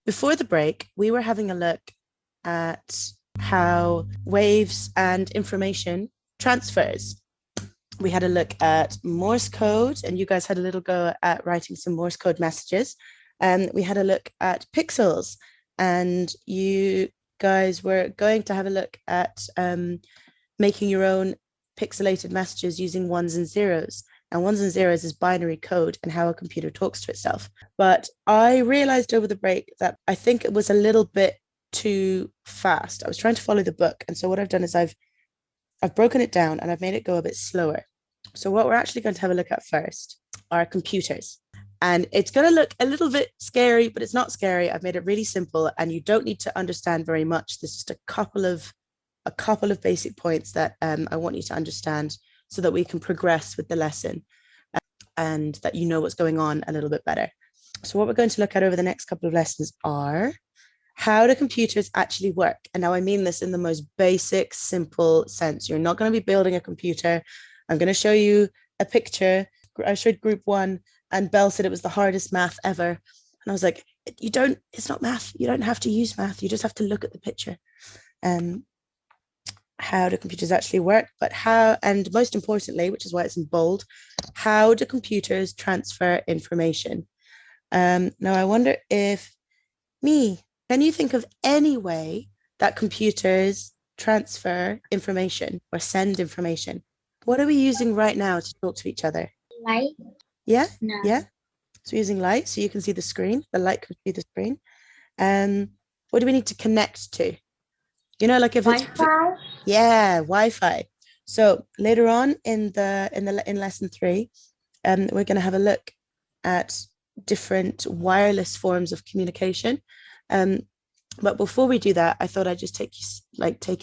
Before the break, we were having a look at how waves and information transfers. We had a look at Morse code, and you guys had a little go at writing some Morse code messages. We had a look at pixels, and you guys were going to have a look at making your own pixelated messages using ones and zeros. And ones and zeros is binary code and how a computer talks to itself. But I realized over the break that I think it was a little bit too fast. I was trying to follow the book. And so what I've done is I've broken it down and I've made it go a bit slower. So what we're actually going to have a look at first are computers. And it's going to look a little bit scary, but it's not scary. I've made it really simple and you don't need to understand very much. There's just a couple of basic points that I want you to understand so that we can progress with the lesson and that you know what's going on a little bit better. So what we're going to look at over the next couple of lessons are how do computers actually work? And now I mean this in the most basic, simple sense. You're not going to be building a computer. I'm going to show you a picture. I showed group 1 and Belle said it was the hardest math ever. And I was like, it's not math. You don't have to use math. You just have to look at the picture. How do computers actually work, but how, and most importantly, which is why it's in bold, how do computers transfer information? Now I wonder if can you think of any way that computers transfer information or send information? What are we using right now to talk to each other? Light? Yeah? No. Yeah? So we're using light so you can see the screen. The light can see the screen. What do we need to connect to? You know, like if Wi-Fi? Yeah, Wi-Fi. So later on in lesson 3, we're going to have a look at different wireless forms of communication. But before we do that, I thought I'd just take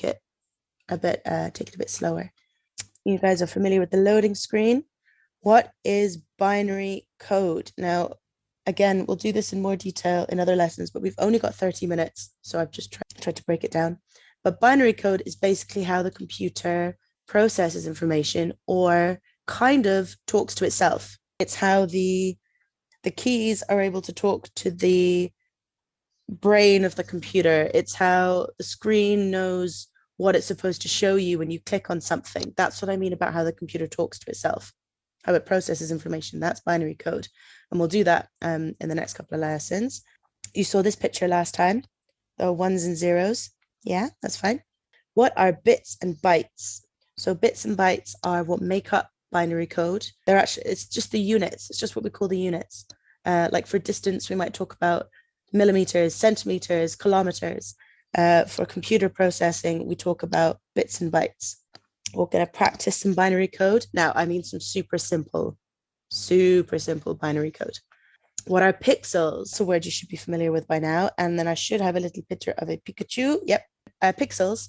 it a bit slower. You guys are familiar with the loading screen. What is binary code? Now, again, we'll do this in more detail in other lessons, but we've only got 30 minutes, so I've just tried to break it down. But binary code is basically how the computer processes information or kind of talks to itself. It's how the keys are able to talk to the brain of the computer. It's how the screen knows what it's supposed to show you when you click on something. That's what I mean about how the computer talks to itself, how it processes information. That's binary code. And we'll do that in the next couple of lessons. You saw this picture last time, the ones and zeros. Yeah, that's fine. What are bits and bytes? So bits and bytes are what make up binary code. It's just the units. It's just what we call the units. Like for distance, we might talk about millimeters, centimeters, kilometers. For computer processing, we talk about bits and bytes. We're going to practice some binary code. Now, I mean some super simple binary code. What are pixels? It's a word you should be familiar with by now. And then I should have a little picture of a Pikachu. Yep. Pixels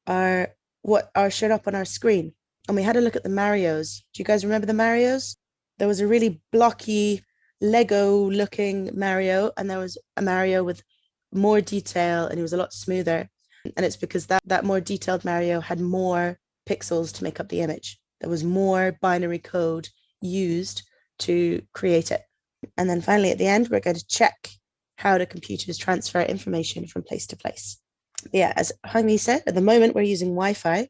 are what are showed up on our screen. And we had a look at the Marios. Do you guys remember the Marios? There was a really blocky Lego looking Mario, and there was a Mario with more detail and it was a lot smoother. And it's because that more detailed Mario had more pixels to make up the image. There was more binary code used to create it. And then finally, at the end, we're going to check how do computers transfer information from place to place. Yeah, as Jaime said, at the moment, we're using Wi-Fi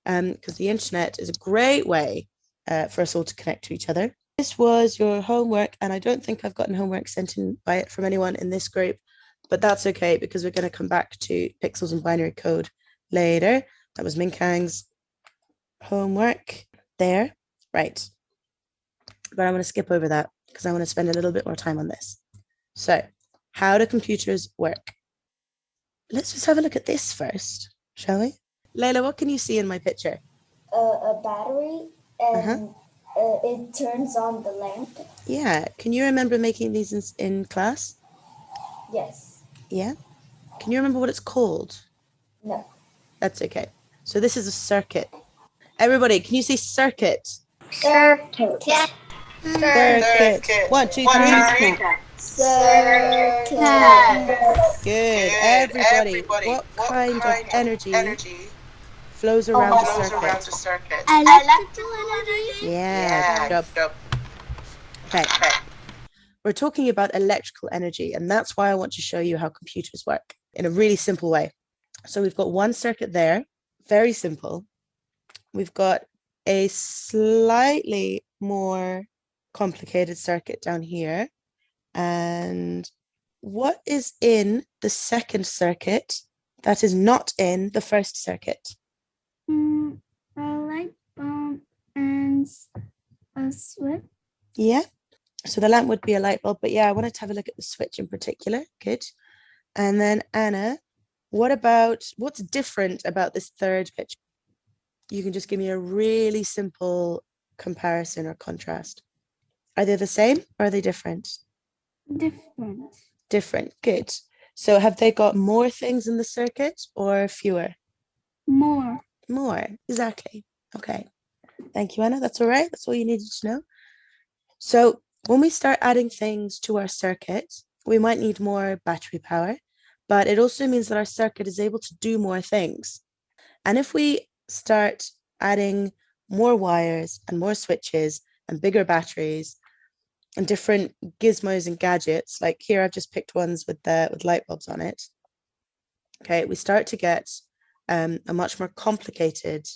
because the internet is a great way for us all to connect to each other. This was your homework, and I don't think I've gotten homework sent in from anyone in this group, but that's okay because we're going to come back to pixels and binary code later. That was Minkang's homework there. Right. But I'm going to skip over that because I want to spend a little bit more time on this. So, how do computers work? Let's just have a look at this first, shall we? Layla, what can you see in my picture? A battery, and it turns on the lamp. Yeah. Can you remember making these in class? Yes. Yeah. Can you remember what it's called? No. That's okay. So this is a circuit. Everybody, can you say circuit? Circuit. Circuit. 1, 2, 3. Circuit. Good. Everybody, what kind of energy flows around the circuit? Electrical energy? Yeah. Good job. Okay. we're talking about electrical energy, and that's why I want to show you how computers work in a really simple way. So we've got one circuit there, very simple. We've got a slightly more complicated circuit down here. And what is in the second circuit that is not in the first circuit? A light bulb and a switch. Yeah. So the lamp would be a light bulb, but yeah, I wanted to have a look at the switch in particular. Good. And then Anna, what's different about this third picture? You can just give me a really simple comparison or contrast. Are they the same or are they different? Different. Different. Good. So have they got more things in the circuit or fewer? More. More. Exactly. Okay. Thank you, Anna. That's all right. That's all you needed to know. So when we start adding things to our circuit, we might need more battery power, but it also means that our circuit is able to do more things. And if we start adding more wires and more switches and bigger batteries and different gizmos and gadgets, like here I've just picked ones with light bulbs on it. Okay, we start to get a much more complicated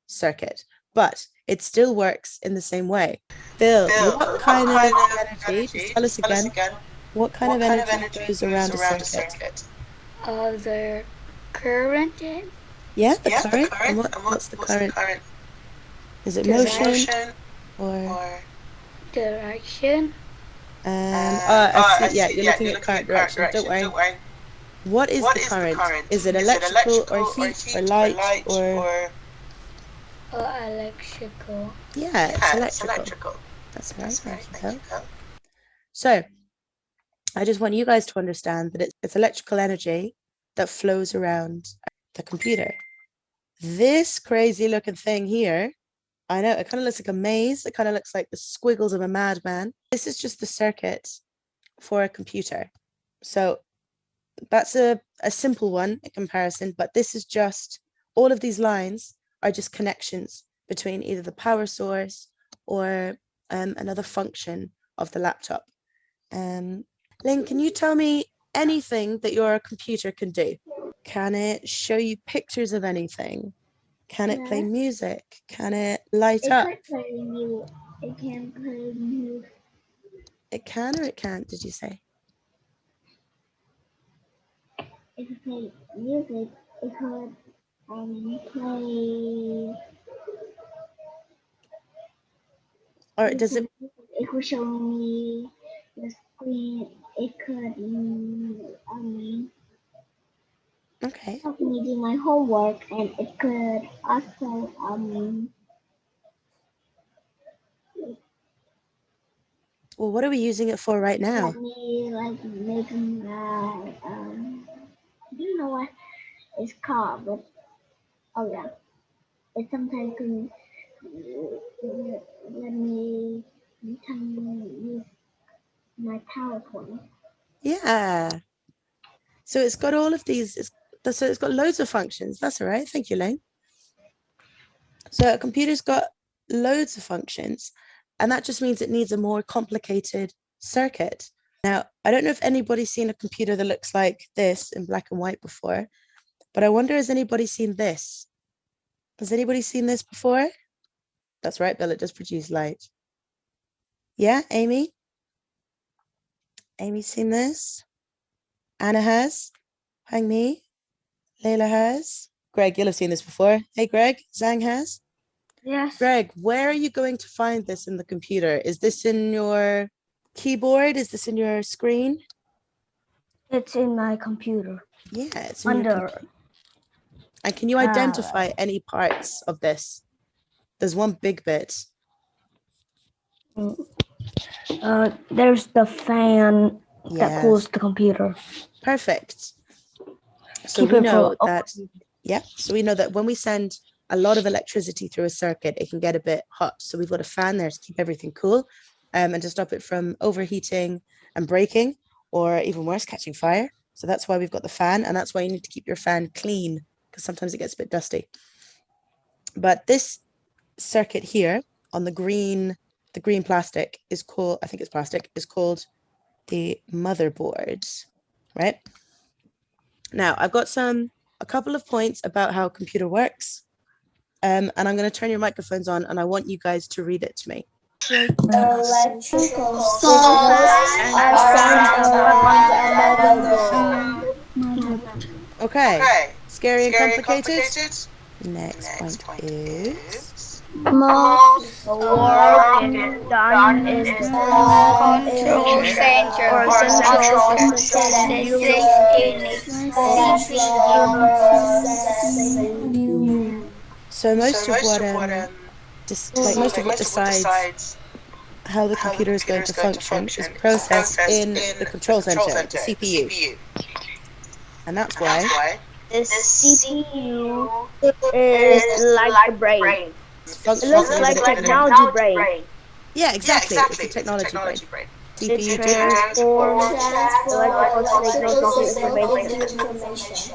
circuit, but it still works in the same way. Bill, what kind of energy, just tell us again, what kind of energy goes around a circuit? The current. Yeah, the current. And what's the current? Is it motion or Direction. I see. Yeah, you're looking at current direction. Don't worry. What is the current? Is it electrical or heat or light or? Electrical. Yeah, it's electrical. That's right. Thank you, Bill. So I just want you guys to understand that it's electrical energy that flows around the computer. This crazy looking thing here, I know it kind of looks like a maze. It kind of looks like the squiggles of a madman. This is just the circuit for a computer. So that's a simple one in comparison, but this is just, all of these lines are just connections between either the power source or another function of the laptop. Lynn, can you tell me anything that your computer can do? Can it show you pictures of anything? Can it play music? Can it light up? It can play music. It can play music. It can or it can't, did you say? It can play music. It could play. Or does it? It could show me the screen. It could Okay. help me do my homework, and it could also Well, what are we using it for right now? let me make my I don't know what it's called, but oh yeah, it sometimes can let me use my PowerPoint. Yeah. So it's got all of these, so it's got loads of functions. That's all right. Thank you, Lane. So a computer's got loads of functions, and that just means it needs a more complicated circuit. Now, I don't know if anybody's seen a computer that looks like this in black and white before, but I wonder, has anybody seen this? Has anybody seen this before? That's right, Bill, it does produce light. Yeah, Amy? Amy's seen this? Anna has? Hang me? Layla has? Greg, you'll have seen this before. Hey, Greg, Zhang has? Yes. Greg, where are you going to find this in the computer? Is this in your keyboard? Is this in your screen? It's in my computer. Yeah, it's in your computer. And can you identify any parts of this? There's one big bit. There's the fan that cools the computer. Perfect. So we know that, so we know that when we send a lot of electricity through a circuit, it can get a bit hot. So we've got a fan there to keep everything cool and to stop it from overheating and breaking, or even worse, catching fire. So that's why we've got the fan, and that's why you need to keep your fan clean, because sometimes it gets a bit dusty. But this circuit here on the green plastic is called, I think it's plastic, is called the motherboard, right? Now, I've got a couple of points about how a computer works, and I'm going to turn your microphones on, and I want you guys to read it to me. Electrical signals are sent around a motherboard. Okay. Scary and complicated? Next point is... Most work is done in the control center or central processing unit. So most of what decides how the computer is going to function is processed in the control center, the CPU. And that's why the CPU is like the brain. It looks like technology brain. Yeah, exactly. It's a technology brain. It transforms electrical signals into information.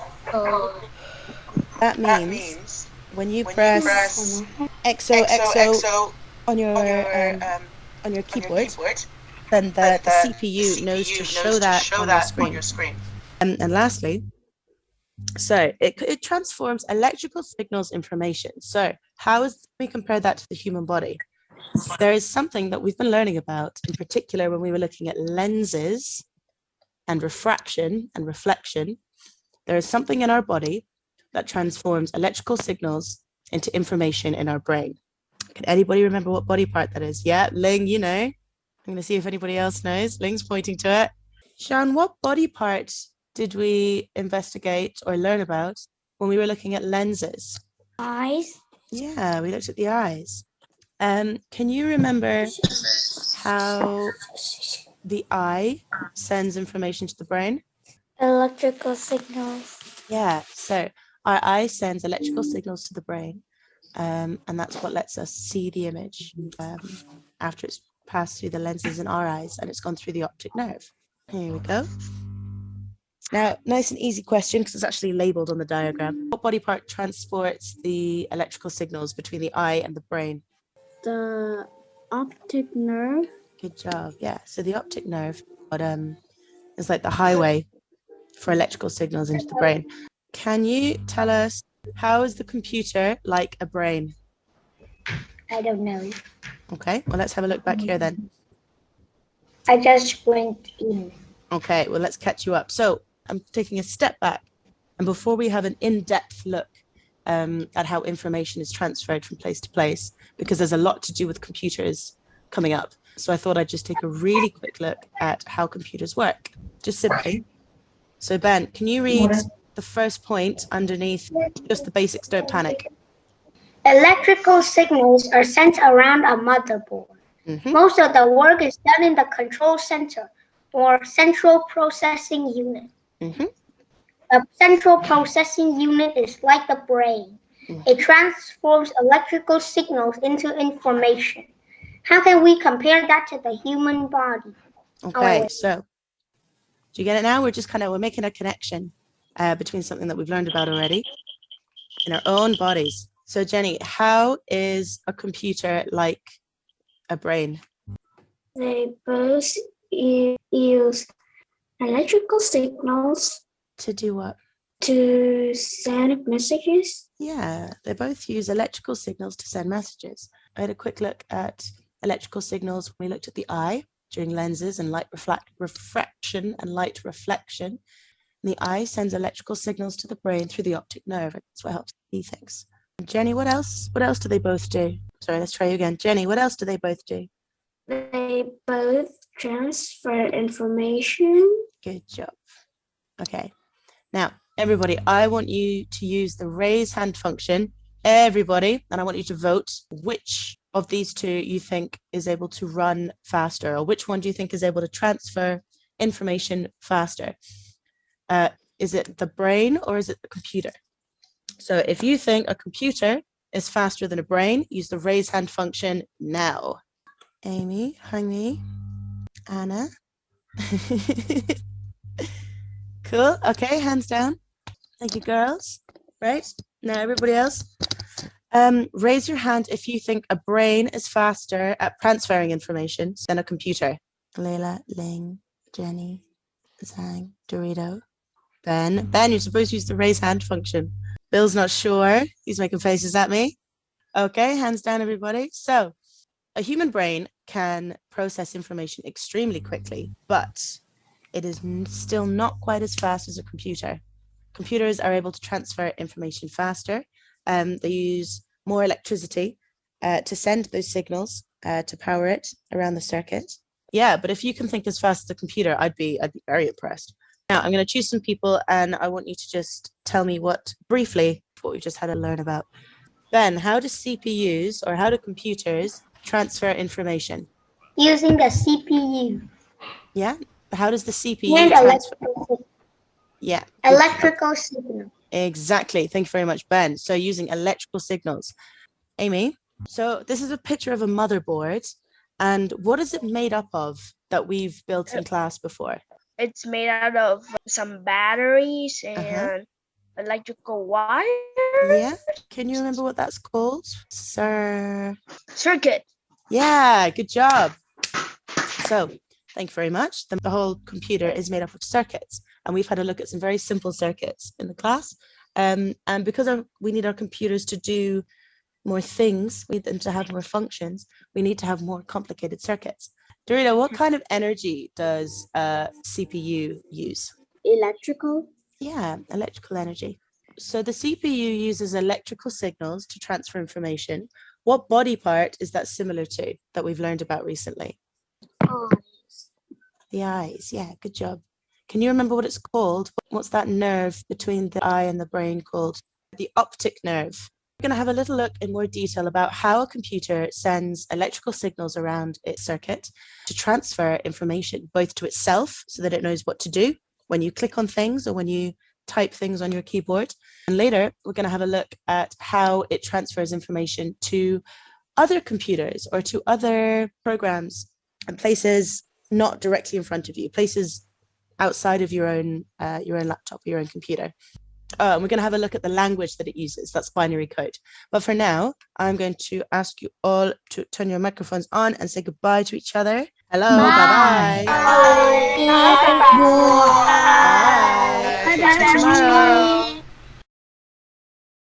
That means when you press XOXO on your keyboard, then the CPU knows to show that on your screen. And lastly, so it transforms electrical signals information. So how is we compare that to the human body? There is something that we've been learning about, in particular when we were looking at lenses and refraction and reflection. There is something in our body that transforms electrical signals into information in our brain. Can anybody remember what body part that is? Yeah, Ling, you know. I'm going to see if anybody else knows. Ling's pointing to it. Sean, what body part did we investigate or learn about when we were looking at lenses? Eyes. Yeah, we looked at the eyes. Can you remember how the eye sends information to the brain? Electrical signals. Yeah, so our eye sends electrical signals to the brain, and that's what lets us see the image after it's passed through the lenses in our eyes and it's gone through the optic nerve. Here we go. Now, nice and easy question because it's actually labeled on the diagram. What body part transports the electrical signals between the eye and the brain? The optic nerve. Good job. Yeah. So the optic nerve is like the highway for electrical signals into the brain. Can you tell us, how is the computer like a brain? I don't know. Okay. Well, let's have a look back here then. I just went in. Okay. Well, let's catch you up. So I'm taking a step back, and before we have an in-depth look at how information is transferred from place to place, because there's a lot to do with computers coming up. So I thought I'd just take a really quick look at how computers work, just simply. So Ben, can you read the first point underneath just the basics, don't panic? Electrical signals are sent around a motherboard. Most of the work is done in the control center or central processing unit. A central processing unit is like the brain. It transforms electrical signals into information. How can we compare that to the human body? Okay, so do you get it now? We're making a connection between something that we've learned about already in our own bodies. So Jenny, how is a computer like a brain? They both use electrical signals. To do what? To send messages. Yeah, they both use electrical signals to send messages. I had a quick look at electrical signals when we looked at the eye during lenses and light refraction and light reflection. And the eye sends electrical signals to the brain through the optic nerve. That's what helps see things. Jenny, what else? What else do they both do? Sorry, let's try you again. Jenny, what else do they both do? They both transfer information. Good job. Okay. Now, everybody, I want you to use the raise hand function, everybody, and I want you to vote which of these two you think is able to run faster, or which one do you think is able to transfer information faster? Is it the brain or is it the computer? So if you think a computer is faster than a brain, use the raise hand function now. Amy, Hangi, Anna. Cool. Okay, hands down. Thank you, girls. Right, now everybody else. Raise your hand if you think a brain is faster at transferring information than a computer. Leila, Ling, Jenny, Zhang, Dorito, Ben. Ben, you're supposed to use the raise hand function. Bill's not sure. He's making faces at me. Okay, hands down, everybody. So, a human brain can process information extremely quickly, but it is still not quite as fast as a computer. Computers are able to transfer information faster. They use more electricity to send those signals to power it around the circuit. Yeah, but if you can think as fast as a computer, I'd be very impressed. Now, I'm going to choose some people, and I want you to just tell me briefly what we just had to learn about. Ben, how do CPUs or how do computers transfer information? Using the CPU. Yeah. How does the CPU And transfer? Yeah. Electrical signal. Exactly. Thank you very much, Ben. So using electrical signals. Amy, so this is a picture of a motherboard. And what is it made up of that we've built in class before? It's made out of some batteries and electrical wire. Yeah. Can you remember what that's called? Circuit. Yeah, good job. So thank you very much. The whole computer is made up of circuits, and we've had a look at some very simple circuits in the class. And because we need our computers to do more things, we need them to have more functions, we need to have more complicated circuits. Dorita, what kind of energy does a CPU use? Electrical. Yeah, electrical energy. So the CPU uses electrical signals to transfer information. What body part is that similar to that we've learned about recently? The eyes. Yeah, good job. Can you remember what it's called? What's that nerve between the eye and the brain called? The optic nerve. We're going to have a little look in more detail about how a computer sends electrical signals around its circuit to transfer information, both to itself so that it knows what to do when you click on things or when you type things on your keyboard. And later, we're going to have a look at how it transfers information to other computers or to other programs and places not directly in front of you, places outside of your own laptop or your own computer. And we're going to have a look at the language that it uses. That's binary code. But for now, I'm going to ask you all to turn your microphones on and say goodbye to each other. Hello. Bye-bye. Bye. Bye. See you tomorrow.